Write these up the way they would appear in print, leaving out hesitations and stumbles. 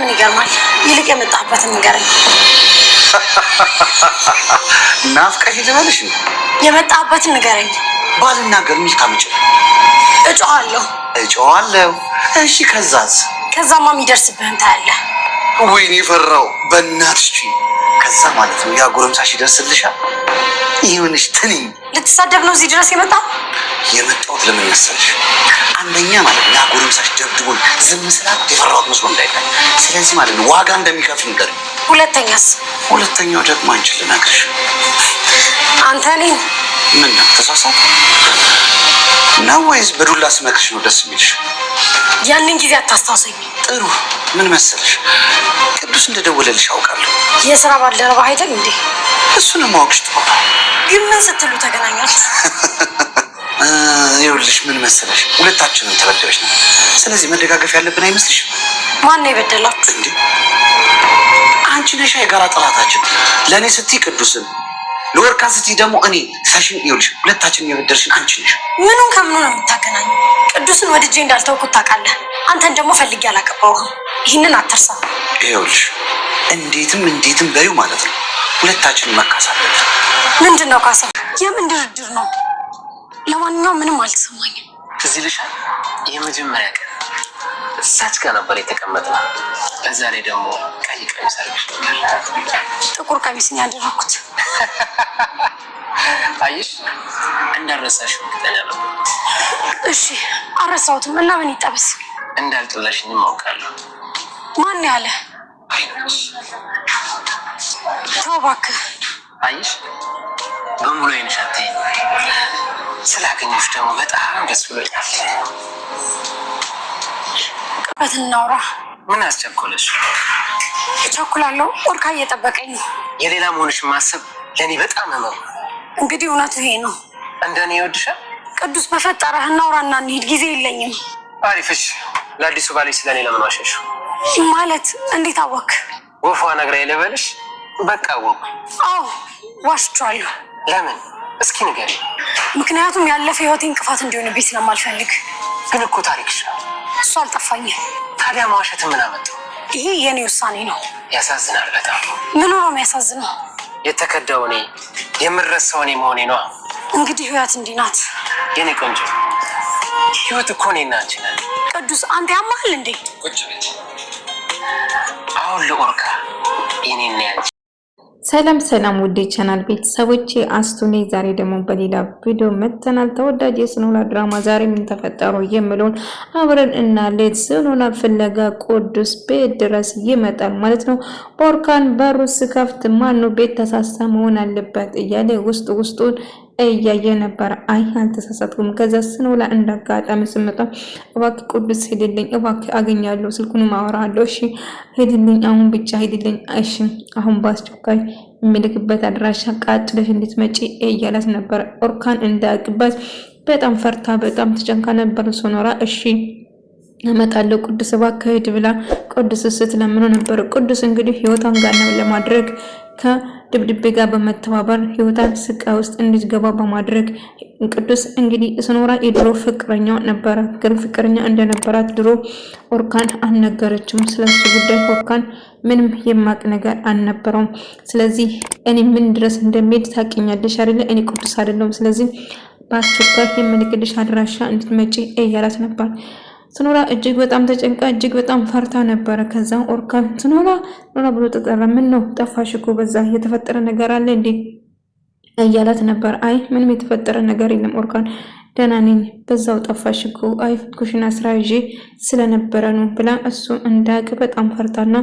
ምን ይገርማል? ይልቅ የመጣህበትን ንገረኝ። ናፍቀሽ ልበልሽ ነው? የመጣህበትን ንገረኝ። ባልናገር ምን ታመጭ? እጮሃለሁ። እሺ ከዛስ? ከዛማ የሚደርስብህን ታያለህ። ወይኔ ፈራው በእናትሽ። ከዛ ማለት ነው ያ ጎረምሳሽ ይደርስልሻል። ይሁንሽ ትንኝ ልትሳደብ ነው እዚህ ድረስ የመጣው? የመጣሁት ለምን መሰለሽ? አንደኛ ማለት ነው ያ ጎረምሳሽ ደብድቦን ዝም ስላት የፈራሁት መስሎ እንዳይታይ። ስለዚህ ማለት ነው ዋጋ እንደሚከፍል ንገሪኝ። ሁለተኛስ? ሁለተኛው ደግሞ አንቺን ልነግርሽ። አንተ እኔን ምን ነው ተሳሳተ ነው ወይስ በዱላ ስመክርሽ ነው ደስ የሚልሽ? ያንን ጊዜ አታስታውሰኝ። ጥሩ ምን መሰለሽ ቅዱስ እንደደወለልሽ አውቃለሁ። የሥራ ባልደረባ አይደል እንዴ? እሱን ማወቅሽ ጥሩ ነው። ግን ምን ስትሉ ተገናኛችሁ? ይኸውልሽ ምን መሰለሽ ሁለታችንም ተበደለሽ ነው። ስለዚህ መደጋገፍ ያለብን አይመስልሽም? ማን ነው የበደላችሁ እንዴ? አንቺ ነሽ የጋራ ጠላታችን። ለእኔ ስትይ ቅዱስን፣ ለወርካ ስትይ ደግሞ እኔ ሳሽን። ይኸውልሽ ሁለታችንም የበደልሽን አንቺ ነሽ። ምኑን ከምኑ ነው የምታገናኘው? ቅዱስን ወድጄ እንዳልተውኩት ታውቃለህ። አንተን ደግሞ ፈልጌ አላገባሁህም። ይህንን አትርሳ። ይኸውልሽ እንዴትም በዩ ማለት ነው ሁለታችንም መካስ አለብን። ምንድን ነው ካሳ? የምን ድርድር ነው? ለማንኛውም ምንም አልተሰማኝም። እዚህ ልሻል የመጀመሪያ ቀን እሳች ጋር ነበር የተቀመጥነው። በዛ ላይ ደግሞ ቀይ ቀሚስ አድርገሽ ነበር። ጥቁር ቀሚስን ያደረኩት። አየሽ እንዳረሳሽ እርግጠኛ ነበር። እሺ አረሳሁትም እና ምን ይጠበስ? እንዳልጥላሽኝም አውቃለሁ። ማን ያለ? አይኖች ተው እባክህ። አየሽ በሙሉ አይንሽ አትይኝ። ስላገኘሁሽ ደግሞ በጣም ደስ ብሎኛል። ቅበት እናውራ። ምን አስቸኮለሽ? እቸኩላለሁ። ወርካ እየጠበቀኝ ነው። የሌላ መሆንሽን ማሰብ ለእኔ በጣም ነው። እንግዲህ እውነቱ ይሄ ነው። እንደኔ ይወድሻል? ቅዱስ በፈጠረህ እናውራና እንሂድ። ጊዜ የለኝም። አሪፍሽ። ለአዲሱ ባልሽ ስለኔ ለምን ዋሸሽ? ማለት እንዴት አወክ? ወፏ ነግራ የለበልሽ። በቃ አወኩ። አዎ ዋሽቻለሁ። ለምን? እስኪ ንገሪ። ምክንያቱም ያለፈ ህይወቴ እንቅፋት እንዲሆንብኝ ስለማልፈልግ። ግን እኮ ታሪክሽ እሱ አልጠፋኝም። ታዲያ መዋሸት ምን አመጣው? ይሄ የኔ ውሳኔ ነው። ያሳዝናል በጣም። ምኑ ነው የሚያሳዝነው? የተከዳው እኔ የምረሳው እኔ መሆኔ ነው። እንግዲህ ህይወት እንዲህ ናት የኔ ቆንጆ። ህይወት እኮ እኔና አንቺ ነን። ቅዱስ አንተ ያማህል እንዴ? ቁጭ በይ። አሁን ለኦርካ የኔና ያንቺ ሰላም ውድ ቻናል ቤተሰቦቼ አስቱኔ ዛሬ ደግሞ በሌላ ቪዲዮ መተናል። ተወዳጅ የስኖላ ድራማ ዛሬ ምን ተፈጠሩ የሚለውን አብረን እናያለን። ስኖላ ፍለጋ ቅዱስ ቤት ድረስ ይመጣል ማለት ነው። ኦርካን በሩ ሲከፍት ማነው ቤት ተሳሳ መሆን አለበት እያለ ውስጡን እያየ ነበር። አይ አልተሳሳትኩም። ከዛ ስኖላ እንዳጋጣሚ ስመጣ እባክህ ቅዱስ ሄድልኝ፣ እባክህ አገኛለሁ፣ ስልኩን ማወራለሁ፣ እሺ ሄድልኝ፣ አሁን ብቻ ሄድልኝ፣ እሺ አሁን በአስቸኳይ የሚልክበት አድራሻ ቃጥለሽ እንድትመጪ እያላት ነበር። ኦርካን እንዳያውቅባት በጣም ፈርታ በጣም ተጨንቃ ነበር። ሶኖራ እሺ እመጣለሁ ቅዱስ እባክህ ሂድ ብላ ቅዱስ ስትለምነው ነበር። ቅዱስ እንግዲህ ህይወቷን ጋር ለማድረግ ከድብድቤ ጋር በመተባበር ህይወቷን ስቃይ ውስጥ እንድትገባ በማድረግ ቅዱስ እንግዲህ ስኖራ የድሮ ፍቅረኛው ነበረ። ግን ፍቅረኛ እንደነበራት ድሮ ኦርካን አልነገረችም። ስለሱ ጉዳይ ኦርካን ምንም የማቅ ነገር አልነበረውም። ስለዚህ እኔ ምን ድረስ እንደሚሄድ ታውቂኛለሽ አይደለ? እኔ ቅዱስ አይደለሁም። ስለዚህ በአስቸኳይ የምልክልሽ አድራሻ እንድትመጪ እያላት ነበር። ስኖራ እጅግ በጣም ተጨንቃ እጅግ በጣም ፈርታ ነበረ። ከዛ ኦርካን ስኖራ ብሎ ተጠራ። ምን ነው ጠፋሽ እኮ በዛ የተፈጠረ ነገር አለ እንዴ እያላት ነበር። አይ ምንም የተፈጠረ ነገር የለም ኦርካን ደህና ነኝ፣ በዛው ጠፋሽ እኮ አይ ኩሽና ስራ ይዤ ስለነበረ ነው ብላ እሱ እንዳያውቅ በጣም ፈርታና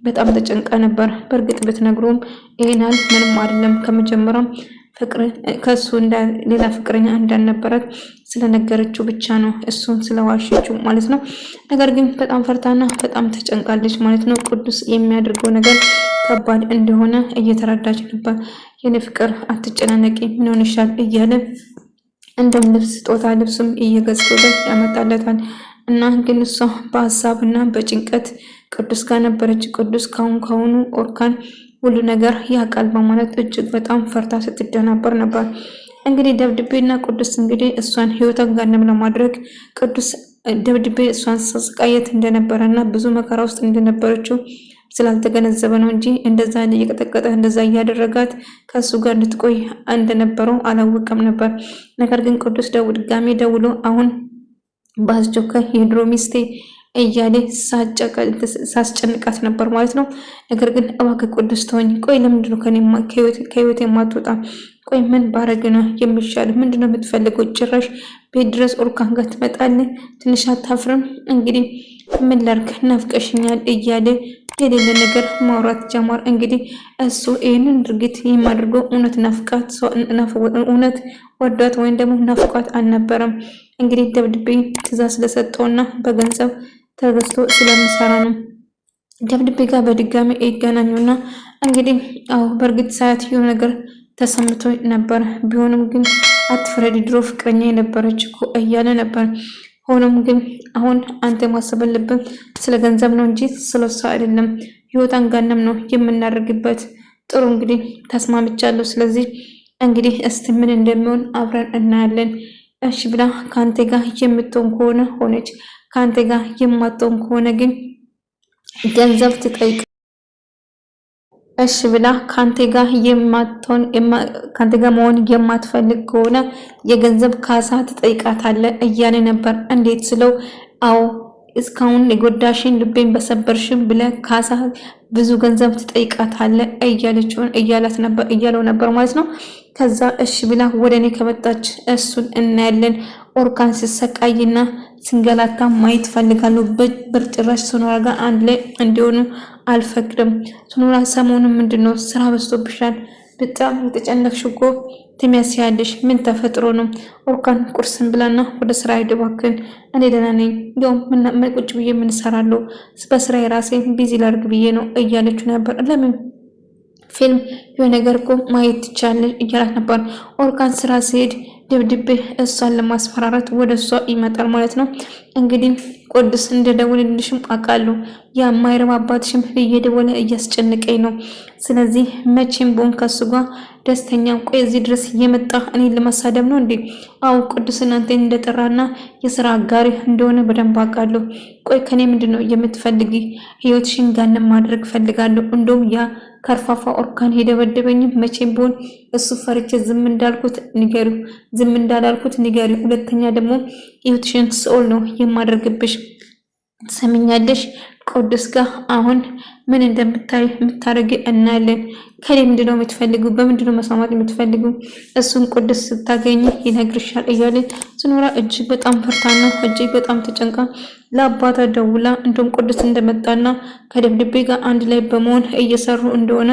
በጣም ተጨንቃ ነበር። በእርግጥ ብትነግሩም ይሄናል ምንም አይደለም ከመጀመሪያም ፍቅር ከሱ ሌላ ፍቅረኛ እንዳልነበራት ስለነገረችው ብቻ ነው እሱን ስለዋሸችው ማለት ነው። ነገር ግን በጣም ፈርታና በጣም ተጨንቃለች ማለት ነው። ቅዱስ የሚያደርገው ነገር ከባድ እንደሆነ እየተረዳች ነበር። የኔ ፍቅር አትጨናነቂ፣ ምን ሆነሻል እያለ እንደውም ልብስም እየገዝቶለት ያመጣለታል። እና ግን እሷ በሀሳብና በጭንቀት ቅዱስ ጋር ነበረች። ቅዱስ ካሁኑ ኦርካን ሁሉ ነገር ያውቃል በማለት እጅግ በጣም ፈርታ ስትደናበር ነበር። እንግዲህ ደብድቤና ቅዱስ እንግዲህ እሷን ህይወቷን ጋር ለማድረግ ቅዱስ ደብድቤ እሷን ሳስቃየት እንደነበረና ብዙ መከራ ውስጥ እንደነበረችው ስላልተገነዘበ ነው እንጂ እንደዛ እየቀጠቀጠ እንደዛ እያደረጋት ከሱ ጋር እንድትቆይ እንደነበረው አላወቀም ነበር። ነገር ግን ቅዱስ ድጋሜ ደውሎ አሁን በአስቸኳይ የድሮ ሚስቴ እያለ ሳስጨንቃት ነበር ማለት ነው። ነገር ግን እባክህ ቅዱስ ተወኝ። ቆይ ለምንድነው ከህይወት የማትወጣ? ቆይ ምን ባረግ ነው የሚሻል? ምንድነው የምትፈልገው? ጭራሽ ቤት ድረስ ኦርካን ጋር ትመጣለህ? ትንሽ አታፍርም? እንግዲህ ምን ላድርግ ናፍቀሽኛል እያለ የሌለ ነገር ማውራት ጀመር። እንግዲህ እሱ ይህንን ድርጊት የማድርገው እውነት ወዷት ወይም ደግሞ ናፍቋት አልነበረም። እንግዲህ ደብድቤ ትዕዛዝ ስለሰጠውና በገንዘብ ተገዝቶ ስለሚሰራ ነው። ደብድቤ ጋር በድጋሚ ይገናኙና እንግዲህ በእርግጥ ሳያት የሆነ ነገር ተሰምቶ ነበር። ቢሆንም ግን አትፍረድ፣ ድሮ ፍቅረኛ የነበረች እኮ እያለ ነበር። ሆኖም ግን አሁን አንተ ማሰብ ያለብን ስለ ገንዘብ ነው እንጂ ስለሷ አይደለም። ህይወቷን ጋነም ነው የምናደርግበት። ጥሩ እንግዲህ ተስማምቻለሁ። ስለዚህ እንግዲህ እስቲ ምን እንደሚሆን አብረን እናያለን። እሺ ብላ ከአንተ ጋር የምትሆን ከሆነ ሆነች፣ ከአንተ ጋር የማትሆን ከሆነ ግን ገንዘብ ትጠይቅ። እሺ ብላ ካንተ ጋር መሆን የማትፈልግ ከሆነ የገንዘብ ካሳ ትጠይቃታለህ እያለ ነበር። እንዴት ስለው አዎ እስካሁን የጎዳሽን ልቤን በሰበርሽን ብለህ ካሳ ብዙ ገንዘብ ትጠይቃታለህ እያለው ነበር ማለት ነው። ከዛ እሺ ብላ ወደ እኔ ከመጣች እሱን እናያለን። ኦርካን ሲሰቃይና ሲንገላታ ማየት ፈልጋለሁ። በጭራሽ ሱኖራ ጋር አንድ ላይ እንዲሆኑ አልፈቅድም። ሱኖራ ሰሞኑን ምንድነው ስራ በዝቶብሻል? በጣም የተጨነቅሽ እኮ ትመስያለሽ። ምን ተፈጥሮ ነው? ኦርካን ቁርስን ብላና ወደ ስራ ሄድ እባክህን። እኔ ደህና ነኝ። ያው ምን ቁጭ ብዬ ምን እሰራለሁ? በስራ የራሴ ቢዚ ላድርግ ብዬ ነው እያለችው ነበር። ለምን ፊልም የሆነ ነገር እኮ ማየት ትቻለሽ እያላት ነበር። ኦርካን ስራ ሲሄድ ድብድቤ እሷን ለማስፈራራት ወደ እሷ ይመጣል ማለት ነው። እንግዲህ ቅዱስ እንደደወለልሽም አውቃለሁ። የማይረባ አባትሽም እየደወለ እያስጨነቀኝ ነው። ስለዚህ መቼም ቦን ከሱ ጋር ደስተኛ ቆይ እዚህ ድረስ እየመጣ እኔን ለማሳደብ ነው እንዴ? አው ቅዱስ እናንተን እንደጠራና የሥራ አጋሪ እንደሆነ በደንብ አውቃለሁ። ቆይ ከኔ ምንድነው የምትፈልጊ? ህይወትሽን ጋንም ማድረግ ፈልጋለሁ። እንደውም ያ ከርፋፋ ኦርካን ሄደበደበኝ መቼም ቦን እሱ ፈርቼ ዝም እንዳላልኩት ንገሪው። ሁለተኛ ደግሞ ህይወትሽን ሲኦል ነው የማደርግብሽ። ትሰሚኛለሽ? ቅዱስ ጋር አሁን ምን የምታረጊ እናያለን። ከኔ ምንድነው የምትፈልጉ? በምንድነው መስማማት የምትፈልጉ? እሱን ቅዱስ ስታገኝ ይነግርሻል እያለ ሱኖራ እጅግ በጣም ፈርታና እጅግ በጣም ተጨንቃ ለአባቷ ደውላ እንደውም ቅዱስ እንደመጣና ከደብድቤ ጋር አንድ ላይ በመሆን እየሰሩ እንደሆነ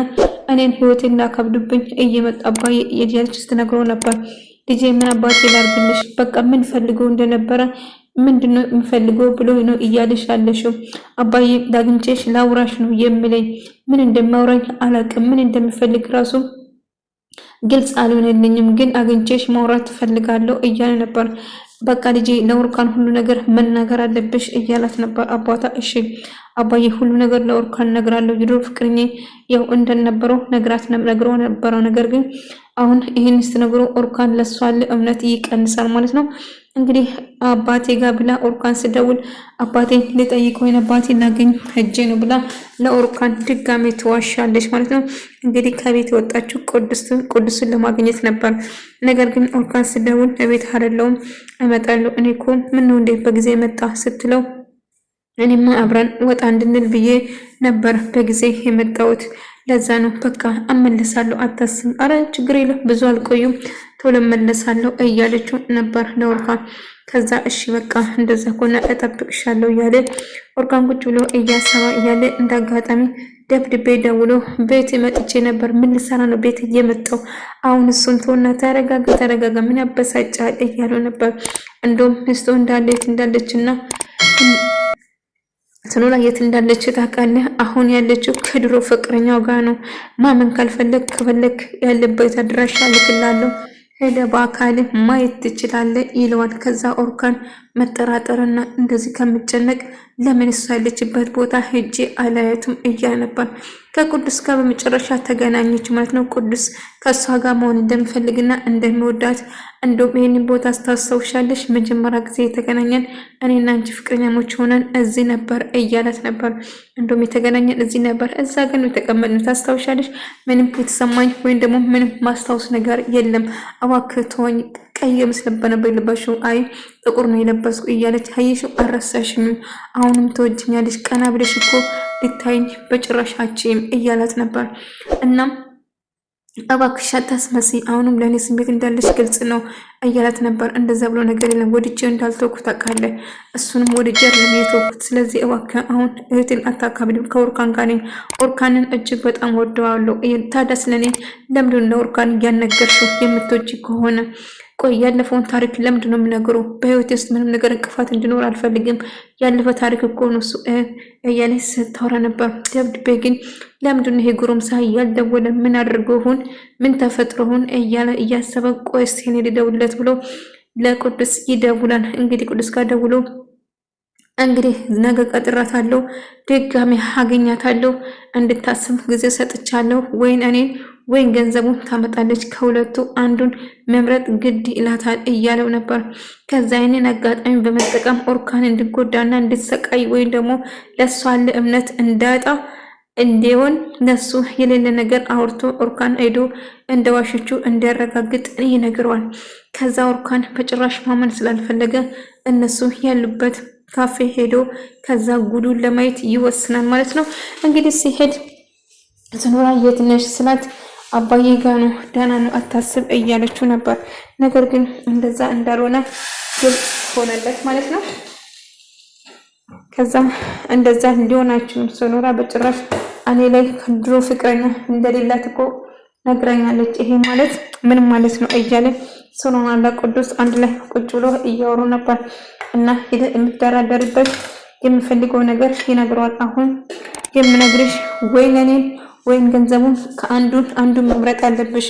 እኔን ህይወቴን ላከብዱብኝ እየመጣ አባዬ እያለች ስትነግረው ነበር። ልጄ ምን አባቴ ላርግልሽ? በቃ ምን ፈልገው እንደነበረ ምንድነው የሚፈልገው ብሎ ነው እያለሽ ያለሽው? አባዬ ዳግምቼሽ ላውራሽ ነው የሚለኝ። ምን እንደማውራኝ አላውቅም። ምን እንደሚፈልግ ራሱ ግልጽ አልሆነልኝም፣ ግን አግኝቼሽ ማውራት ፈልጋለሁ እያለ ነበር። በቃ ልጄ ለኦርካን ሁሉ ነገር መናገር አለብሽ እያላት ነበር አባቷ። እሺ አባዬ ሁሉ ነገር ለኦርካን ነግራለሁ። የድሮ ፍቅረኛ ያው እንደነበረው ነግረው ነበረው። ነገር ግን አሁን ይህን ስትነግረው ኦርካን ለሷ እምነት ይቀንሳል ማለት ነው። እንግዲህ አባቴ ጋር ብላ ኦርካን ስደውል አባቴን ልጠይቀው አባቴ ላገኝ ሄጄ ነው ብላ ለኦርካን ድጋሜ ትዋሻለች ማለት ነው። እንግዲህ ከቤት የወጣችው ቅዱስን ለማግኘት ነበር። ነገር ግን ኦርካን ስደውል ቤት አይደለሁም እመጣለሁ። እኔ እኮ ምነው እንዴት በጊዜ መጣ ስትለው እኔማ አብረን ወጣ እንድንል ብዬ ነበር በጊዜ የመጣሁት፣ ለዛ ነው በቃ እመለሳለሁ አታስብ። አረ ችግር የለም ብዙ አልቆዩም ቶሎ እመለሳለሁ እያለችው ነበር ለኦርካን። ከዛ እሺ በቃ እንደዛ ከሆነ እጠብቅሻለሁ እያለ ኦርካን ቁጭ ብሎ እያሰባ እያለ እንዳጋጣሚ ደብድቤ ደውሎ ቤት መጥቼ ነበር። ምን ልሰራ ነው ቤት እየመጣው? አሁን እሱን ተወና ተረጋጋ፣ ምን ያበሳጫል እያለው ነበር። እንደውም ሚስቱ እንዳለችና ሱኖራ የት እንዳለች ታውቃለህ? አሁን ያለችው ከድሮ ፍቅረኛው ጋር ነው። ማመን ከፈለክ ያለበት አድራሻ ልክላለሁ፣ ሄደ በአካል ማየት ትችላለህ ይለዋል። ከዛ ኦርካን መጠራጠርና እንደዚህ ከምጨነቅ ለምን እሷ ያለችበት ቦታ ሄጄ አላያትም እያለ ነበር። ከቅዱስ ጋር በመጨረሻ ተገናኘች ማለት ነው። ቅዱስ ከእሷ ጋር መሆን እንደሚፈልግና እንደሚወዳት እንደውም ይህንን ቦታ አስታውሻለሽ? መጀመሪያ ጊዜ የተገናኘን እኔና አንቺ ፍቅረኛሞች ሆነን እዚህ ነበር እያላት ነበር። እንደውም የተገናኘን እዚህ ነበር፣ እዛ ግን የተቀመጥነው ታስታውሻለሽ? ምንም የተሰማኝ ወይም ደግሞ ምንም ማስታወስ ነገር የለም፣ እባክህ ተወኝ፣ ቀይ ምስል ነበር የለበሽው፣ አይ ጥቁር ነው የለበስኩ እያለች አየሽው፣ አልረሳሽኝም፣ አሁንም ተወጅኛለሽ፣ ቀና ብለሽ እኮ ልታይኝ በጭራሻችም እያላት ነበር። እናም እባክሽ አታስመስይ፣ አሁንም ለእኔ ስሜት እንዳለሽ ግልጽ ነው እያላት ነበር። እንደዛ ብሎ ነገር የለም፣ ወድጄው እንዳልተውኩት ታውቃለህ፣ እሱንም ወድጄ አይደለም የተውኩት። ስለዚህ እባክህ አሁን እህቴን አታካብድም፣ ከኦርካን ጋር ነኝ፣ ኦርካንን እጅግ በጣም ወደዋለሁ። ታዲያ ስለኔ ለምንድን ነው ኦርካን እያነገርሽው? የምትወጂ ከሆነ ቆይ ያለፈውን ታሪክ ለምንድን ነው የምነግረው? በህይወቴ ውስጥ ምንም ነገር እንቅፋት እንዲኖር አልፈልግም። ያለፈ ታሪክ እኮ ነው እሱ እያለች ስታወራ ነበር። ደብድቤ ግን ለምንድን ነው ይሄ ጎረምሳ ያልደወለ? ምን አድርገው ይሁን? ምን ተፈጥሮ ይሁን? እያለ እያሰበ ቆይ እስኪ እኔ ልደውልለት ብሎ ለቅዱስ ይደውላል። እንግዲህ ቅዱስ ጋር ደውሎ እንግዲህ ነገ ቀጥራታለሁ፣ ድጋሜ አገኛታለሁ፣ እንድታስብ ጊዜ ሰጥቻለሁ፣ ወይን እኔን ወይን ገንዘቡን ታመጣለች፣ ከሁለቱ አንዱን መምረጥ ግድ ይላታል እያለው ነበር። ከዛ ይህንን አጋጣሚ በመጠቀም ኦርካን እንዲጎዳና እንድትሰቃይ ወይም ደግሞ ለእሷ ያለ እምነት እንዳጣ እንዲሆን ለሱ የሌለ ነገር አውርቶ ኦርካን ሄዶ እንደዋሸችው እንዲያረጋግጥ ይነግረዋል። ከዛ ኦርካን በጭራሽ ማመን ስላልፈለገ እነሱ ያሉበት ካፌ ሄዶ ከዛ ጉዱን ለማየት ይወስናል ማለት ነው። እንግዲህ ሲሄድ ዝኖራ የት ነሽ ስላት አባዬ ጋ ነው፣ ደህና ነው አታስብ እያለችው ነበር። ነገር ግን እንደዛ እንዳልሆነ ግልጽ ሆነለት ማለት ነው። ከዛ እንደዛ ሊሆናችሁም ሶኖራ በጭራሽ እኔ ላይ ከድሮ ፍቅረኛ እንደሌላት እኮ ነግራኛለች። ይሄ ማለት ምን ማለት ነው እያለ ሶኖራና ቅዱስ አንድ ላይ ቁጭ ብሎ እያወሩ ነበር። እና የምትደራደርበት የምፈልገው ነገር ይነግረዋል። አሁን የምነግርሽ ወይ ለኔን ወይም ገንዘቡን ከአንዱን መምረጥ አለብሽ።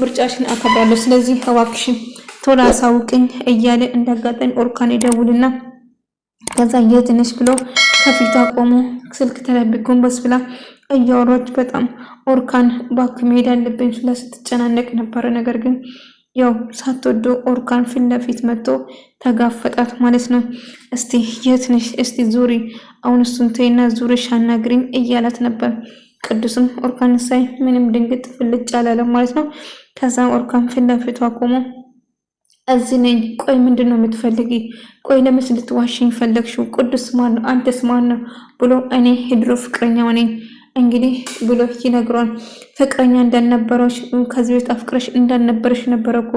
ምርጫሽን አከብራለሁ። ስለዚህ እባክሽን ቶሎ አሳውቅኝ እያለ እንዳጋጣሚ ኦርካን ይደውልና ከዛ የት ነሽ ብሎ ከፊቷ ቆሞ ስልክ ተለብቆ ጎንበስ ብላ እያወራች በጣም ኦርካን እባክህ መሄድ አለብኝ ብላ ስትጨናነቅ ነበረ። ነገር ግን ያው ሳትወዶ ኦርካን ፊት ለፊት መጥቶ ተጋፈጣት ማለት ነው። እስቲ የት ነሽ? እስቲ ዙሪ፣ አሁን እሱን ተይና ዙሪሽ አናግሪኝ እያላት ነበር። ቅዱስም ኦርካን ሳይ ምንም ድንግጥ ፍልጭ አላለም ማለት ነው። ከዛ ኦርካን ፊት ለፊቷ ቆሞ እዚህ ነኝ፣ ቆይ ምንድን ነው የምትፈልጊ? ቆይ ለምንስ ልትዋሽኝ ፈለግሽው? ቅዱስ ማን ነው? አንተስ ማን ነው ብሎ እኔ የድሮ ፍቅረኛው ነኝ እንግዲህ ብሎ ይነግሯል። ፍቅረኛ እንዳልነበረሽ ከዚህ ቤት አፍቅረሽ እንዳልነበረሽ ነበረ እኮ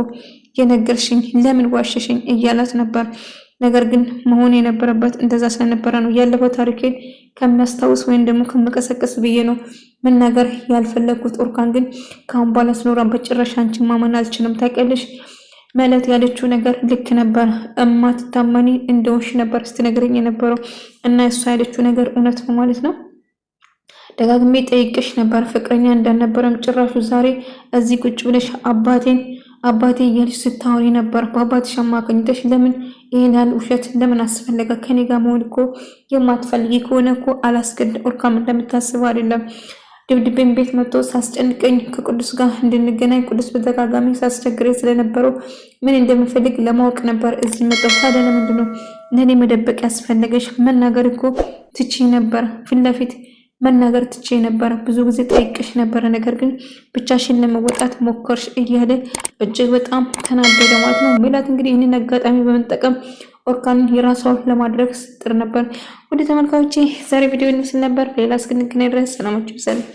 የነገርሽኝ፣ ለምን ዋሸሽኝ እያላት ነበር። ነገር ግን መሆን የነበረበት እንደዛ ስለነበረ ነው። ያለፈው ታሪኬን ከሚያስታውስ ወይም ደግሞ ከመቀሰቀስ ብዬ ነው መናገር ያልፈለግኩት። ኦርካን ግን ከአሁን በኋላ ስኖራን በጭራሽ አንቺን ማመን አልችልም። ታውቂያለሽ ማለት ያለችው ነገር ልክ ነበር። እማትታመኒ እንደሆንሽ ነበር ስትነግረኝ የነበረው እና እሷ ያለችው ነገር እውነት ነው ማለት ነው። ደጋግሜ ጠይቄሽ ነበር ፍቅረኛ እንዳልነበረም ጭራሹ ዛሬ እዚህ ቁጭ ብለሽ አባቴ እያልሽ ስታወሪ ነበር። በአባትሽ አማካኝተሽ ለምን ይሄን ያህል ውሸት ለምን አስፈለገ? ከኔ ጋር መሆን እኮ የማትፈልጊ ከሆነ እኮ አላስገድ ኦርካም እንደምታስበው አይደለም። ድብድቤን ቤት መጥቶ ሳስጨንቀኝ ከቅዱስ ጋር እንድንገናኝ ቅዱስ በተጋጋሚ ሳስቸግረኝ ስለነበረው ምን እንደምፈልግ ለማወቅ ነበር እዚህ መጣሁ። ታዲያ ለምንድን ነው ለኔ መደበቅ ያስፈለገሽ? መናገር እኮ ትቼ ነበር፣ ፊት ለፊት መናገር ትቼ ነበር። ብዙ ጊዜ ጠይቅሽ ነበረ፣ ነገር ግን ብቻሽን ለመወጣት ሞከርሽ እያለ እጅግ በጣም ተናደደ ማለት ነው። ሜላት እንግዲህ ይህንን አጋጣሚ በመጠቀም ኦርካንን የራሷ ለማድረግ ስትጥር ነበር። ወደ ተመልካቾቼ ዛሬ ቪዲዮ ይመስል ነበር። ሌላ እስክንገናኝ ድረስ ሰላማችሁ ይብዛልኝ።